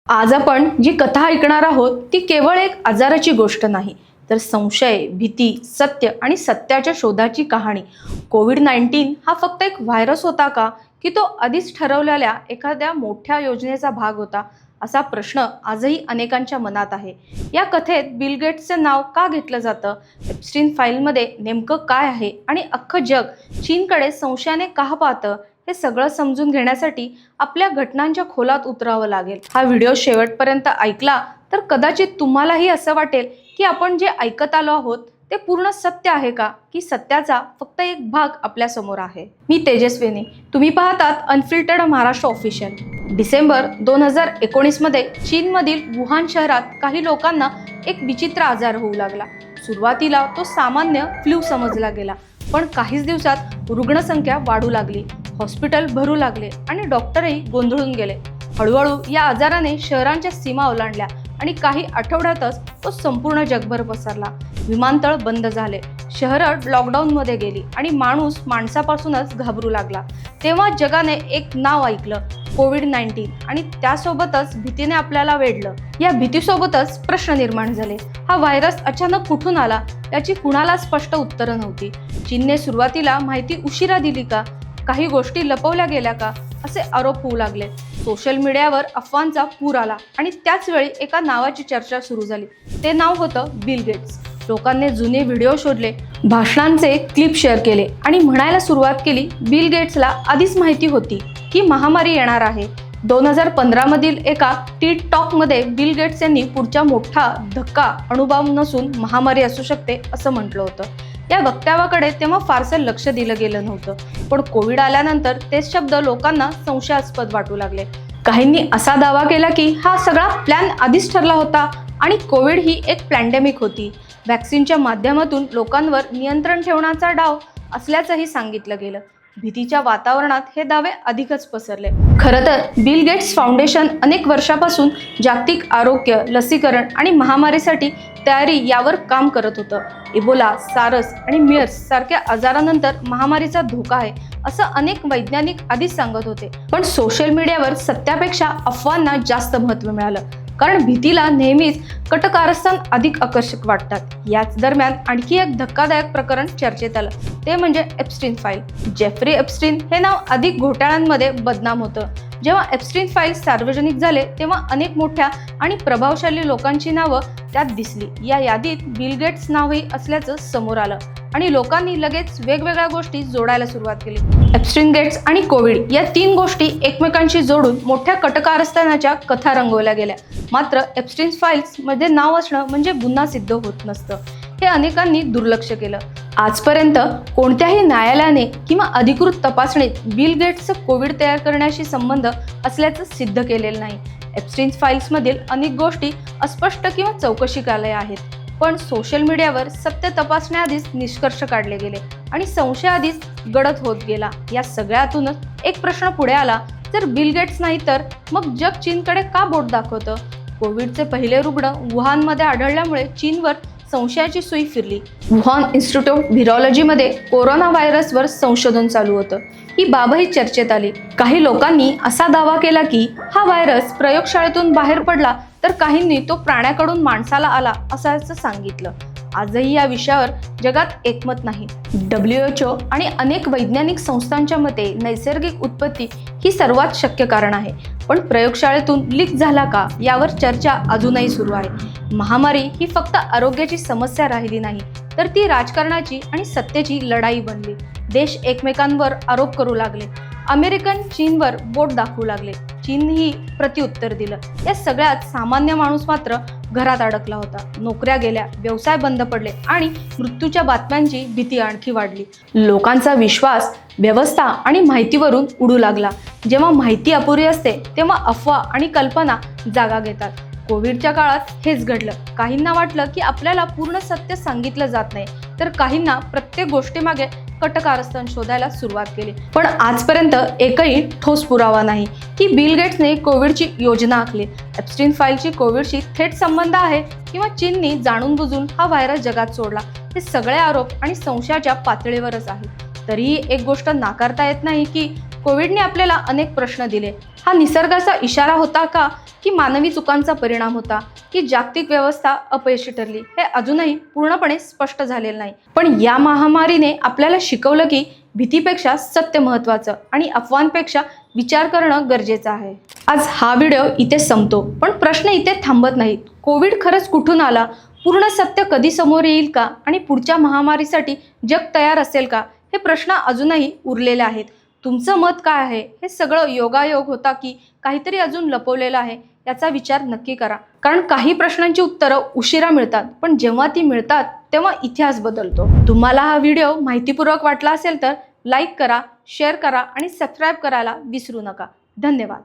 आज आपण जी कथा ऐकणार आहोत ती केवळ एक आजाराची गोष्ट नाही, तर संशय, भीती, सत्य आणि सत्याच्या शोधाची कहाणी. कोविड-19 हा फक्त एक व्हायरस होता का, की तो आधीच ठरवलेल्या एखाद्या मोठ्या योजनेचा भाग होता? असा प्रश्न आजही अनेकांच्या मनात आहे. या कथेत बिल गेट्सचे नाव का घेतलं जातं? एप्स्टीन फाईलमध्ये नेमकं काय आहे आणि अख्खं जग चीनकडे संशयाने का पाहतं? हे सगळं समजून घेण्यासाठी आपल्या घटनांच्या खोलात उतरावं लागेल. हा व्हिडिओ शेवटपर्यंत ऐकला तर कदाचित तुम्हालाही असं वाटेल की आपण जे ऐकत आलो आहोत ते पूर्ण सत्य आहे का, की सत्याचा फक्त एक भाग आपल्या समोर आहे. मी तेजस्विनी, तुम्ही पाहतात अनफिल्टर्ड महाराष्ट्र ऑफिशियल. डिसेंबर 2019 मध्ये चीनमधील वुहान शहरात काही लोकांना एक विचित्र आजार होऊ लागला. सुरुवातीला तो सामान्य फ्लू समजला गेला, पण काहीच दिवसात रुग्णसंख्या वाढू लागली, हॉस्पिटल भरू लागले आणि डॉक्टरही गोंधळून गेले. हळूहळू या आजाराने शहरांच्या सीमा ओलांडल्या आणि काही आठवड्यातच तो संपूर्ण जगभर पसरला. विमानतळ बंद झाले, शहरं लॉकडाऊनमध्ये गेली आणि माणूस माणसापासूनच घाबरू लागला. तेव्हा जगाने एक नाव ऐकलं, कोविड-19, आणि त्यासोबतच भीतीने आपल्याला वेढलं. या भीतीसोबतच प्रश्न निर्माण झाले. हा व्हायरस अचानक कुठून आला याची कुणाला स्पष्ट उत्तरं नव्हती. चीनने सुरुवातीला माहिती उशिरा दिली का, काही गोष्टी लपवल्या गेल्या का, असे आरोप होऊ लागले. सोशल मीडियावर अफवांचा पूर आला आणि त्याच वेळी एका नावाची चर्चा सुरू झाली. ते नाव होतं बिल गेट्स. लोकांनी जुने व्हिडिओ शोधले, भाषणांचे क्लिप शेअर केले आणि म्हणायला सुरुवात केली, बिल गेट्सला आधीच माहिती होती की महामारी येणार आहे. 2015 मधील एका टीड टॉकमध्ये बिल गेट्स यांनी पुढचा मोठा धक्का अणुबॉम्ब नसून महामारी असू शकते असं म्हटलं होतं. या वक्तव्याकडे तेव्हा फारसं लक्ष दिलं गेलं नव्हतं, पण कोविड आल्यानंतर तेच शब्द लोकांना संशयास्पद वाटू लागले. काहींनी असा दावा केला की हा सगळा प्लॅन आधीच ठरला होता आणि कोविड ही एक पॅन्डेमिक होती, व्हॅक्सिनच्या माध्यमातून लोकांवर नियंत्रण ठेवण्याचा डाव असल्याचंही सांगितलं गेलं. भीतीच्या वातावरणात हे दावे अधिकच पसरले. खरं तर बिल गेट्स फाउंडेशन अनेक वर्षापासून जागतिक आरोग्य, लसीकरण आणि महामारीसाठी तयारी यावर काम करत होतं. इबोला, सारस आणि मियर्स सारख्या आजारानंतर महामारीचा धोका आहे असं अनेक वैज्ञानिक आधीच सांगत होते, पण सोशल मीडियावर सत्यापेक्षा अफवांना जास्त महत्त्व मिळालं, कारण भीतीला नेहमीच कटकारस्थान अधिक आकर्षक वाटतात. याच दरम्यान आणखी एक धक्कादायक प्रकरण चर्चेत आलं, ते म्हणजे एप्स्टीन फाईल. जेफ्री एप्स्टीन हे नाव अधिक घोटाळ्यांमध्ये बदनाम होतं. जेव्हा एप्स्टीन फाईल सार्वजनिक झाले तेव्हा अनेक मोठ्या आणि प्रभावशाली लोकांची नावं त्यात दिसली. या यादीत बिल गेट्स नावही असल्याचं समोर आलं आणि लोकांनी लगेच वेगवेगळ्या गोष्टी जोडायला सुरुवात केली. एप्स्टीन गेट्स आणि कोविड या तीन गोष्टी एकमेकांशी जोडून मोठ्या कटकारस्थानाच्या कथा रंगवल्या गेल्या. मात्र एप्स्टीन फाईल्स मध्ये नाव असणं म्हणजे गुन्हा सिद्ध होत नसतं, हे अनेकांनी दुर्लक्ष केलं. आजपर्यंत कोणत्याही न्यायालयाने किंवा अधिकृत तपासणीत बिल गेट्सचं कोविड तयार करण्याशी संबंध असल्याचं सिद्ध केलेलं नाही. एप्स्टीन फाईल्समधील अनेक गोष्टी अस्पष्ट किंवा चौकशीकालय आहेत, पण सोशल मीडियावर सत्य तपासण्याआधीच निष्कर्ष काढले गेले आणि संशय आधीच गडद होत गेला. या सगळ्यातूनच एक प्रश्न पुढे आला, जर बिल गेट्स नाही तर मग जग चीनकडे का बोट दाखवतं? कोविडचे पहिले रुग्ण वुहानमध्ये आढळल्यामुळे चीनवर संशयाची सुई फिरली. वुहान इन्स्टिट्यूट ऑफ व्हायरॉलॉजीमध्ये कोरोना व्हायरसवर संशोधन चालू होतं. ही बाबही चर्चेत आली. काही लोकांनी असा दावा केला की हा व्हायरस प्रयोगशाळेतून बाहेर पडला, तर काहींनी तो प्राण्याकडून माणसाला आला असं सांगितलं. आजही या विषयावर जगात एकमत नाही. WHO आणि अनेक वैज्ञानिक संस्थांच्या मते नैसर्गिक उत्पत्ती ही सर्वात शक्य कारण आहे, पण प्रयोगशाळेतून लीक झाला का यावर चर्चा अजूनही सुरू आहे. महामारी ही फक्त आरोग्याची समस्या राहिली नाही, तर ती राजकारणाची आणि सत्तेची लढाई बनली. देश एकमेकांवर आरोप करू लागले, अमेरिकन चीनवर बोट दाखवू लागले, चीनही प्रत्युत्तर दिलं. या सगळ्यात सामान्य माणूस मात्र घरात अडकला होता. नोकऱ्या गेल्या, व्यवसाय बंद पडले आणि मृत्यूच्या बातम्यांची भीती आणखी वाढली. लोकांचा विश्वास व्यवस्था आणि माहितीवरून उडू लागला. जेव्हा माहिती अपुरी असते तेव्हा अफवा आणि कल्पना जागा घेतात. कोविडच्या काळात हेच घडलं. काहींना वाटलं की आपल्याला पूर्ण सत्य सांगितलं जात नाही, तर काहींना प्रत्येक गोष्टीमागे कटकारस्थान शोधायला सुरुवात केली. पण आजपर्यंत एकही ठोस पुरावा नाही की बिल गेट्सने कोविडची योजना आखली, एप्स्टीन फाईलची कोविडशी थेट संबंध आहे किंवा चीननी जाणून बुजून हा व्हायरस जगात सोडला. हे सगळे आरोप आणि संशयाच्या पातळीवरच आहेत. तरीही एक गोष्ट नाकारता येत नाही की कोविडने आपल्याला अनेक प्रश्न दिले. हा निसर्गाचा इशारा होता का, की मानवी चुकांचा परिणाम होता, की जागतिक व्यवस्था अपयशी ठरली, हे अजूनही पूर्णपणे स्पष्ट झालेलं नाही. पण या महामारीने आपल्याला शिकवलं की भीतीपेक्षा सत्य महत्त्वाचं आणि अफवांपेक्षा विचार करणं गरजेचं आहे. आज हा व्हिडिओ इथे संपतो, पण प्रश्न इथे थांबत नाहीत. कोविड खरंच कुठून आला, पूर्ण सत्य कधी समोर येईल का, आणि पुढच्या महामारीसाठी जग तयार असेल का, हे प्रश्न अजूनही उरलेले आहेत. तुमचं मत काय आहे? हे सगळं योगायोग होता की काहीतरी अजून लपवलेलं आहे, याचा विचार नक्की करा. कारण काही प्रश्नांची उत्तरं उशिरा मिळतात, पण जेव्हा ती मिळतात तेव्हा इतिहास बदलतो. तुम्हाला हा व्हिडिओ माहितीपूर्वक वाटला असेल तर लाईक करा, शेअर करा आणि सबस्क्राईब करायला विसरू नका. धन्यवाद.